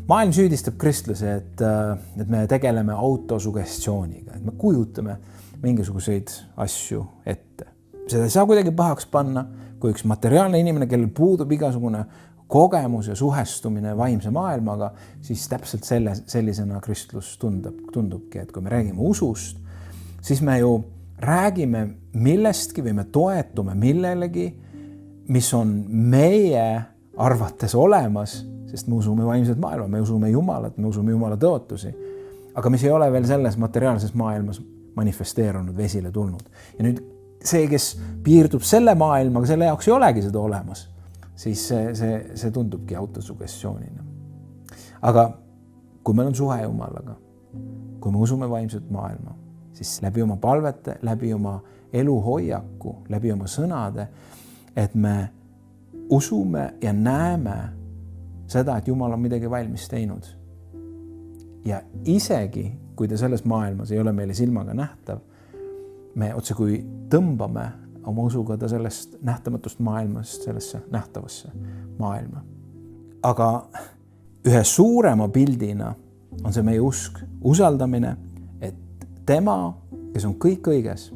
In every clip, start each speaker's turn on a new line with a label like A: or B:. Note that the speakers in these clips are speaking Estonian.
A: Maailm süüdistab kristlasi, et me tegeleme autosugestiooniga, et me kujutame mingisuguseid asju ette. Seda ei saa kuidagi pahaks panna, kui üks materiaalne inimene, kellel puudub igasugune kogemus ja suhestumine vaimse maailmaga, siis täpselt sellisena kristlus tundubki, et kui me räägime usust, siis me ju räägime millestki või me toetume millelegi, mis on meie arvates olemas, sest me usume vaimset maailma, me usume Jumalat, me usume Jumala tõotusi, aga mis ei ole veel selles materiaalses maailmas manifesteerunud või esile tulnud. Ja nüüd see, kes piirdub selle maailmaga, selle jaoks ei olegi seda olemas, siis see tundubki autosugestioonina. Aga kui meil on suhe Jumalaga, kui me usume vaimset maailma, siis läbi oma palvete, läbi oma eluhoiaku, läbi oma sõnade, et me usume ja näeme seda, et Jumal on midagi valmis teinud. Ja isegi, kui ta selles maailmas ei ole meile silmaga nähtav, me otse kui tõmbame oma usuga ta sellest nähtamatust maailmast sellesse nähtavasse maailma. Aga ühe suurema pildina on see meie usk, usaldamine, et tema, kes on kõik õiges,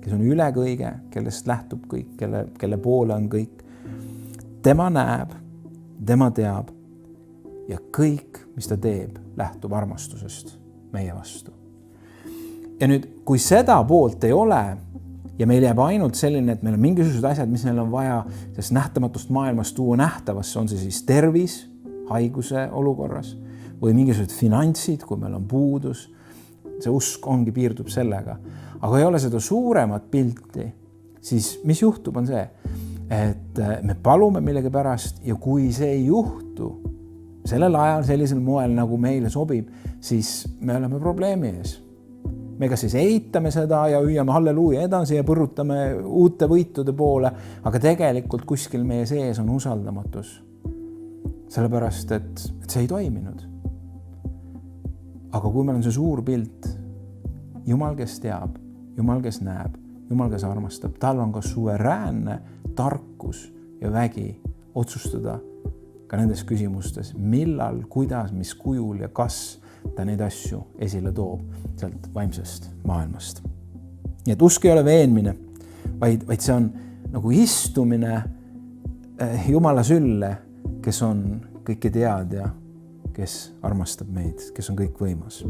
A: kes on üle kõige, kellest lähtub kõik, kelle poole on kõik, tema näeb, tema teab ja kõik, mis ta teeb, lähtub armastusest meie vastu. Ja nüüd, kui seda poolt ei ole ja meil jääb ainult selline, et meil on mingisugused asjad, mis meil on vaja sellest nähtamatust maailmast tuua nähtavasse, on see siis tervis, haiguse olukorras või mingisugused finantsid, kui meil on puudus, see usk ongi piirdub sellega. Aga ei ole seda suuremat pilti, siis mis juhtub on see, et me palume millegi pärast ja kui see ei juhtu sellel ajal sellisel moel, nagu meile sobib, siis me oleme probleemi ees. Me kas siis eitame seda ja hüüame halleluuja edasi ja põrutame uute võitude poole, aga tegelikult kuskil meie sees on usaldamatus. Sellepärast, et see ei toiminud. Aga kui meil on see suur pilt, Jumal, kes teab, Jumal, kes näeb, Jumal, kes armastab, tal on ka suveräänne tarkus ja vägi otsustada ka nendes küsimustes, millal, kuidas, mis kujul ja kas ta neid asju esile toob sealt vaimsest maailmast. Nii et usk ei ole veenmine, vaid see on nagu istumine Jumala sülle, kes on kõike teadja, kes armastab meid, kes on kõik võimas.